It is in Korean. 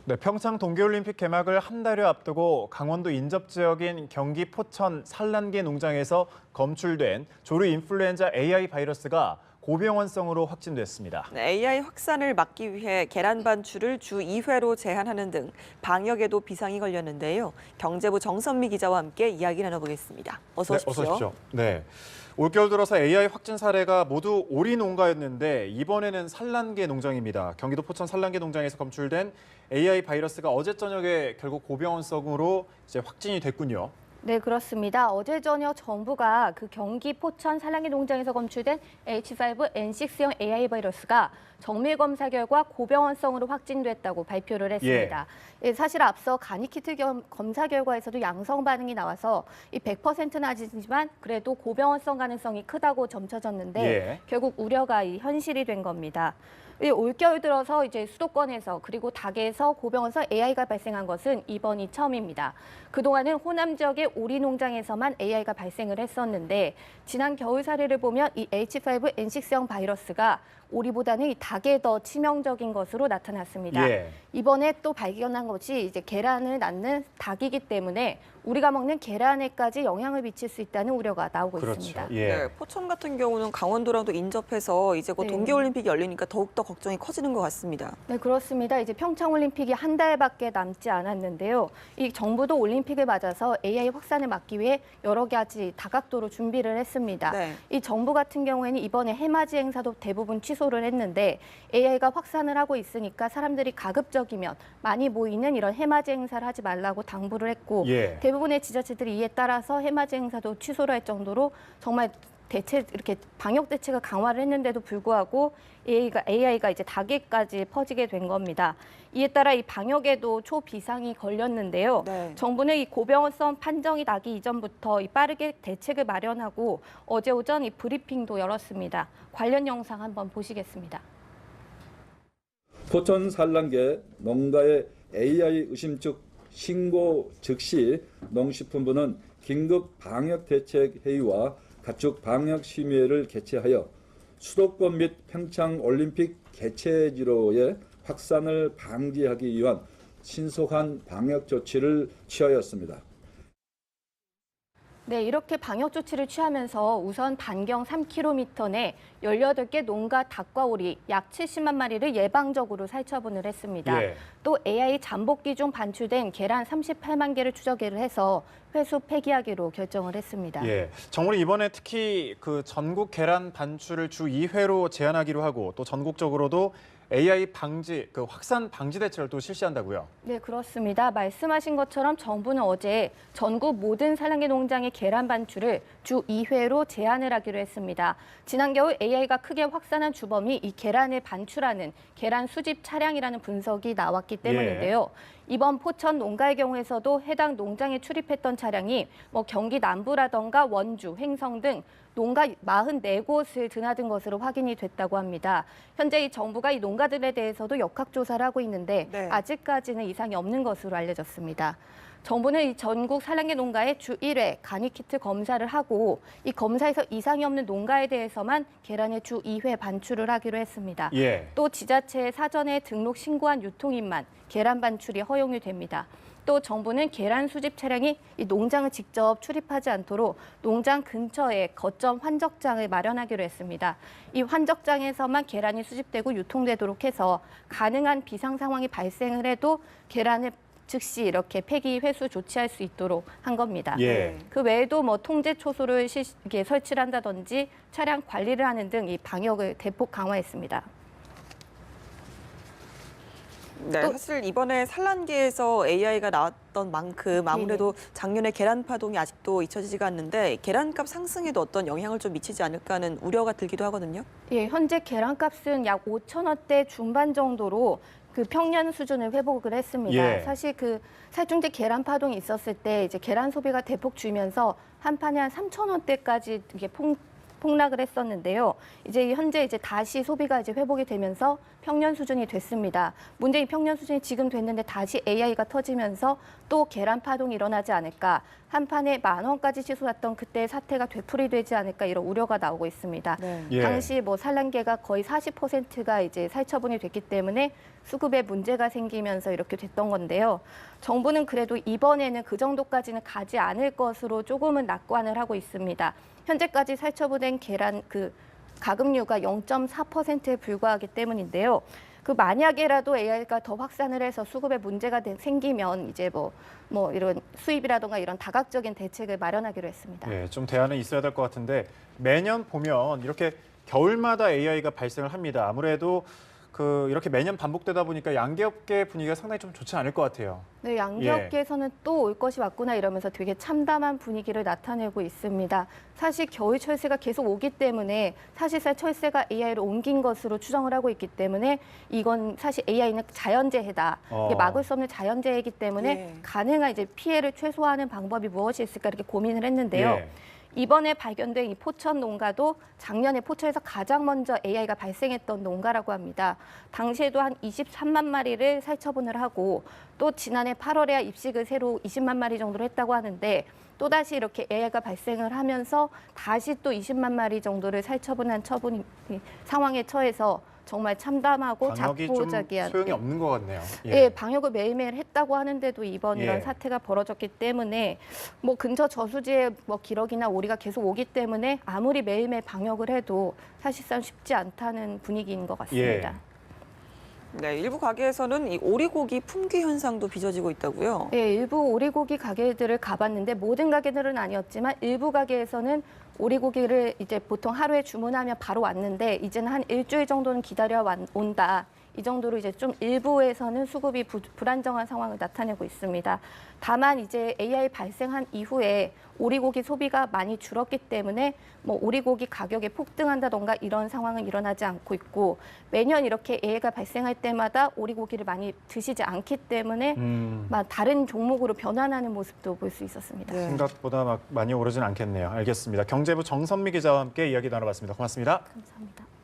네, 평창 동계올림픽 개막을 한 달여 앞두고 강원도 인접 지역인 경기 포천 산란계 농장에서 검출된 조류 인플루엔자 AI 바이러스가 고병원성으로 확진됐습니다. AI 확산을 막기 위해 계란 반출을 주 2회로 제한하는 등 방역에도 비상이 걸렸는데요. 경제부 정선미 기자와 함께 이야기 나눠보겠습니다. 어서 오십시오. 어서 오십시오. 네. 올겨울 들어서 AI 확진 사례가 모두 오리 농가였는데 이번에는 산란계 농장입니다. 경기도 포천 산란계 농장에서 검출된 AI 바이러스가 어제 저녁에 결국 고병원성으로 확진이 됐군요. 네, 그렇습니다. 어제 저녁 정부가 그 경기 포천 산란계 농장에서 검출된 H5N6형 AI 바이러스가 정밀 검사 결과 고병원성으로 확진됐다고 발표를 했습니다. 예, 사실 앞서 간이키트 검사 결과에서도 양성 반응이 나와서 이 100%는 아니지만 그래도 고병원성 가능성이 크다고 점쳐졌는데 결국 우려가 현실이 된 겁니다. 올겨울 들어서 이제 수도권에서 그리고 닭에서 고병원성 AI가 발생한 것은 이번이 처음입니다. 그동안은 호남 지역의 오리 농장에서만 AI가 발생을 했었는데 지난 겨울 사례를 보면 이 H5N6형 바이러스가 오리보다는 이 닭에 더 치명적인 것으로 나타났습니다. 이번에 또 발견한 것이 이제 계란을 낳는 닭이기 때문에 우리가 먹는 계란에까지 영향을 미칠 수 있다는 우려가 나오고 있습니다. 네, 포천 같은 경우는 강원도랑도 인접해서 이제 곧 동계올림픽이 열리니까 더욱더 걱정이 커지는 것 같습니다. 네, 그렇습니다. 이제 평창올림픽이 한 달밖에 남지 않았는데요. 이 정부도 올림픽을 맞아서 AI 확산을 막기 위해 여러 가지 다각도로 준비를 했습니다. 이 정부 같은 경우에는 이번에 해맞이 행사도 대부분 취소를 했는데 AI가 확산을 하고 있으니까 사람들이 가급적이면 많이 모이는 이런 해맞이 행사를 하지 말라고 당부를 했고 대부분의 지자체들이 이에 따라서 해맞이 행사도 취소를 할 정도로 정말 이렇게 방역 대책을 강화를 했는데도 불구하고 AI가 이제 닭에까지 퍼지게 된 겁니다. 이에 따라 이 방역에도 초비상이 걸렸는데요. 정부는 이 고병원성 판정이 나기 이전부터 이 빠르게 대책을 마련하고 어제 오전 이 브리핑도 열었습니다. 관련 영상 한번 보시겠습니다. 포천 산란계 농가의 AI 의심적 신고 즉시 농식품부는 긴급 방역 대책 회의와 가축 방역 심의회를 개최하여 수도권 및 평창 올림픽 개최지로의 확산을 방지하기 위한 신속한 방역 조치를 취하였습니다. 네, 이렇게 방역 조치를 취하면서 우선 반경 3km 내 18개 농가 닭과 오리 약 70만 마리를 예방적으로 살처분을 했습니다. 또 AI 잠복기 중 반출된 계란 38만 개를 추적을 해서 회수 폐기하기로 결정을 했습니다. 정부는 이번에 특히 그 전국 계란 반출을 주 2회로 제한하기로 하고 또 전국적으로도 AI 방지, 확산 방지 대책을 또 실시한다고요? 네, 그렇습니다. 말씀하신 것처럼 정부는 어제 전국 모든 산란계 농장의 계란 반출을 주 2회로 제한을 하기로 했습니다. 지난 겨울 AI가 크게 확산한 주범이 이 계란을 반출하는 계란 수집 차량이라는 분석이 나왔기 때문인데요. 이번 포천 농가의 경우에서도 해당 농장에 출입했던 차량이 경기 남부라던가 원주, 횡성 등 농가 44곳을 드나든 것으로 확인이 됐다고 합니다. 현재 이 정부가 이 농가들에 대해서도 역학조사를 하고 있는데 아직까지는 이상이 없는 것으로 알려졌습니다. 정부는 이 전국 산란계 농가에 주 1회 간이키트 검사를 하고 이 검사에서 이상이 없는 농가에 대해서만 계란의 주 2회 반출을 하기로 했습니다. 또 지자체에 사전에 등록 신고한 유통인만 계란 반출이 허용이 됩니다. 또 정부는 계란 수집 차량이 이 농장을 직접 출입하지 않도록 농장 근처에 거점 환적장을 마련하기로 했습니다. 이 환적장에서만 계란이 수집되고 유통되도록 해서 가능한 비상 상황이 발생을 해도 계란을 즉시 이렇게 폐기 회수 조치할 수 있도록 한 겁니다. 그 외에도 통제 초소를 설치를 한다든지 차량 관리를 하는 등 이 방역을 대폭 강화했습니다. 네, 사실 이번에 산란계에서 AI가 나왔던 만큼 아무래도 작년에 계란 파동이 아직도 잊혀지지가 않는데 계란값 상승에도 어떤 영향을 좀 미치지 않을까 하는 우려가 들기도 하거든요. 현재 계란값은 약 5,000원대 중반 정도로 그 평년 수준을 회복을 했습니다. 사실 그 살충제 계란 파동이 있었을 때 이제 계란 소비가 대폭 줄면서 한 판에 한 3,000원대까지 이게 폭락을 했었는데요. 현재 다시 소비가 회복이 되면서 평년 수준이 됐습니다. 문제인 평년 수준이 지금 됐는데 다시 AI가 터지면서 또 계란 파동이 일어나지 않을까. 한 판에 10,000원까지 치솟았던 그때 사태가 되풀이되지 않을까 이런 우려가 나오고 있습니다. 네. 예. 당시 뭐 산란계가 거의 40%가 이제 살처분이 됐기 때문에 수급에 문제가 생기면서 이렇게 됐던 건데요. 정부는 그래도 이번에는 그 정도까지는 가지 않을 것으로 조금은 낙관을 하고 있습니다. 현재까지 살처분된 계란 가금류가 0.4%에 불과하기 때문인데요. 만약에라도 AI가 더 확산을 해서 수급에 문제가 생기면 이제 뭐 이런 수입이라든가 이런 다각적인 대책을 마련하기로 했습니다. 예, 좀 대안은 있어야 될 것 같은데 매년 보면 이렇게 겨울마다 AI가 발생을 합니다. 아무래도 이렇게 매년 반복되다 보니까 양계업계 분위기가 상당히 좀 좋지 않을 것 같아요. 네, 양기업계에서는 또 올 것이 왔구나 이러면서 되게 참담한 분위기를 나타내고 있습니다. 사실 겨울 철새가 계속 오기 때문에 사실상 철새가 AI로 옮긴 것으로 추정을 하고 있기 때문에 이건 사실 AI는 자연재해다. 이게 막을 수 없는 자연재해이기 때문에 예. 가능한 이제 피해를 최소화하는 방법이 무엇이 있을까 이렇게 고민을 했는데요. 예. 이번에 발견된 이 포천 농가도 작년에 포천에서 가장 먼저 AI가 발생했던 농가라고 합니다. 당시에도 한 23만 마리를 살처분을 하고 또 지난해 8월에 입식을 새로 20만 마리 정도로 했다고 하는데 또다시 이렇게 AI가 발생을 하면서 다시 또 20만 마리 정도를 살처분한 상황에 처해서 정말 참담하고 방역이 좀 작고자기한 소용이 없는 것 같네요. 예, 방역을 매일매일 했다고 하는데도 이번 예. 이런 사태가 벌어졌기 때문에 근처 저수지에 기러기나 오리가 계속 오기 때문에 아무리 매일매일 방역을 해도 사실상 쉽지 않다는 분위기인 것 같습니다. 네, 일부 가게에서는 이 오리고기 품귀 현상도 빚어지고 있다고요. 예, 일부 오리고기 가게들을 가봤는데 모든 가게들은 아니었지만 일부 가게에서는 오리고기를 이제 보통 하루에 주문하면 바로 왔는데 이제는 한 일주일 정도는 기다려 온다. 이 정도로 이제 좀 일부에서는 수급이 불안정한 상황을 나타내고 있습니다. 다만 이제 AI 발생한 이후에 오리고기 소비가 많이 줄었기 때문에 오리고기 가격이 폭등한다던가 이런 상황은 일어나지 않고 있고 매년 이렇게 AI가 발생할 때마다 오리고기를 많이 드시지 않기 때문에 다른 종목으로 변환하는 모습도 볼 수 있었습니다. 네. 생각보다 막 많이 오르진 않겠네요. 알겠습니다. 경제부 정선미 기자와 함께 이야기 나눠봤습니다. 고맙습니다. 감사합니다.